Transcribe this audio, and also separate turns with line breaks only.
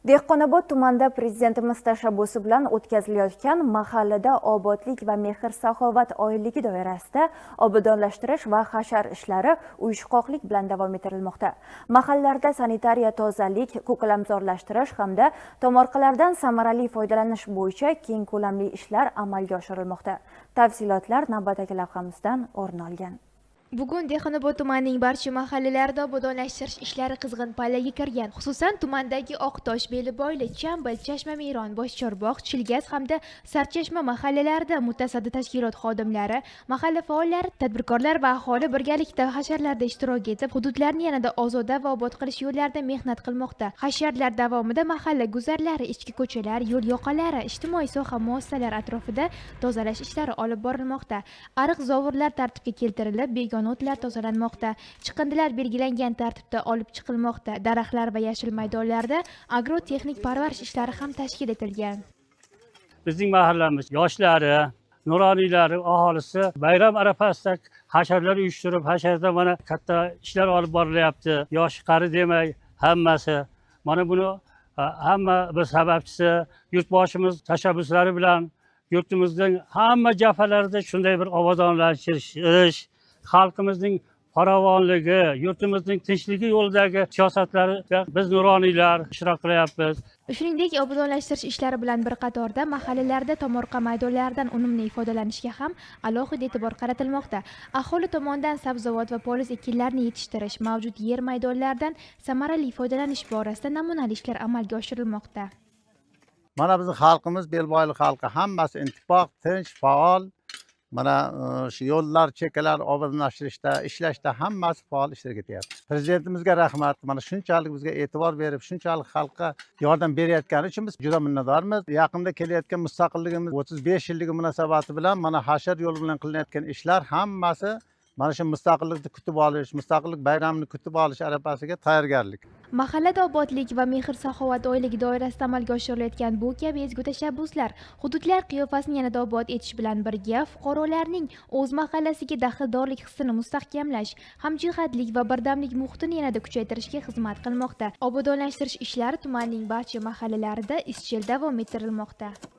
Dehqonobod tumanida prezidentimiz tashabbusi bilan o'tkazilayotgan mahallada obodlik va mehr-saxovat oyligi doirasida obodonlashtirish va hashar ishlari uyushqoqlik bilan davom ettirilmoqda. Mahallalarda sanitariya tozalik, ko'kalamzorlashtirish hamda tomorqalardan samarali foydalanish bo'yicha keng ko'lamli ishlar amalga oshirilmoqda. Tafsilotlar navbatdagi lavhamizdan o'rin olgan.
Bugun Dehqonobod tumanining barcha mahallalarida obodonlashtirish ishlari qizg'in pallaga kirgan. Xususan, tumandagi Oqtosh, Beliboyli, Chambil, Chashmamiyron, Boshchorbog', Chilgaz hamda Sarchashma mahallalarida mutasaddi tashkilot xodimlari, mahalla faollari, tadbirkorlar va aholi birgalikda hasharlarda ishtirok etib, hududlarni yanada ozoda va obod qilish yo'llarida mehnat qilmoqda. Hasharlar davomida mahalla guzarlari, ichki ko'chalar, yo'l yoqalari, ijtimoiy soha muassasalari atrofida tozalash ishlari olib borilmoqda. Ariq zovurlar tartibga keltirilib, o'tlar tozalanmoqda. Chiqindilar belgilangan tartibda olib chiqilmoqda. Daraxtlar va yashil maydonlarda agrotexnik parvarish ishlari ham tashkil etilgan.
Bizning mahallamiz yoshlari, nuroniylari, aholisi bayram arafasida hasharlar uyushtirib, hasharda mana katta ishlar olib borilyapti. Yosh qari demay hammasi. Mana buni hamma bir sababchisi yurtboshimiz tashabbuslari bilan yurtimizning hamma jafalarida shunday bir obodonlashtirish, xalqimizning farovonligi, yurtimizning tinchligi yo'lidagi siyosatlarida biz nuroniylar ishtirok qilyapmiz.
Shuningdek, obodonlashtirish ishlari bilan bir qatorda mahallalarda tomorqa maydonlaridan unumli foydalanishga ham alohida e'tibor qaratilmoqda. Aholi tomonidan sabzavot va poliz ekinlarni yetishtirish, mavjud yer maydonlaridan samarali foydalanish borasida namunali ishlar amalga oshirilmoqda.
Mana bizning xalqimiz, Belboyli xalqi hammasi intifoq, tinch, faol. Mana shu yo'llar, chekalar obodonlashtirishda, ishlashda hammasi faol ishtirok etyapti. Prezidentimizga rahmat. Mana shunchalik bizga e'tibor berib, shunchalik xalqqa yordam berayotgani uchun biz juda minnatdormiz. Yaqinda kelayotgan mustaqilligimiz 35 yilligi munosabati bilan mana hashar yo'li bilan qilinayotgan ishlar hammasi mana shu mustaqillikni kutib olish, mustaqillik bayramini kutib olish arafasiga tayyorgarlik.
Mahallada obodlik va mehr-saxovat oyligi doirasida amalga oshirilayotgan bu kabi ezgu tashabbuslar hududlar qiyofasini yanada obod etish bilan birga fuqarolarning o'z mahallasiga daxldorlik hissini mustahkamlash, hamjihatlik va birdamlik muhitini yanada kuchaytirishga xizmat qilmoqda. Obodonlashtirish ishlari tumanning barcha mahallalarida izchil davom ettirilmoqda.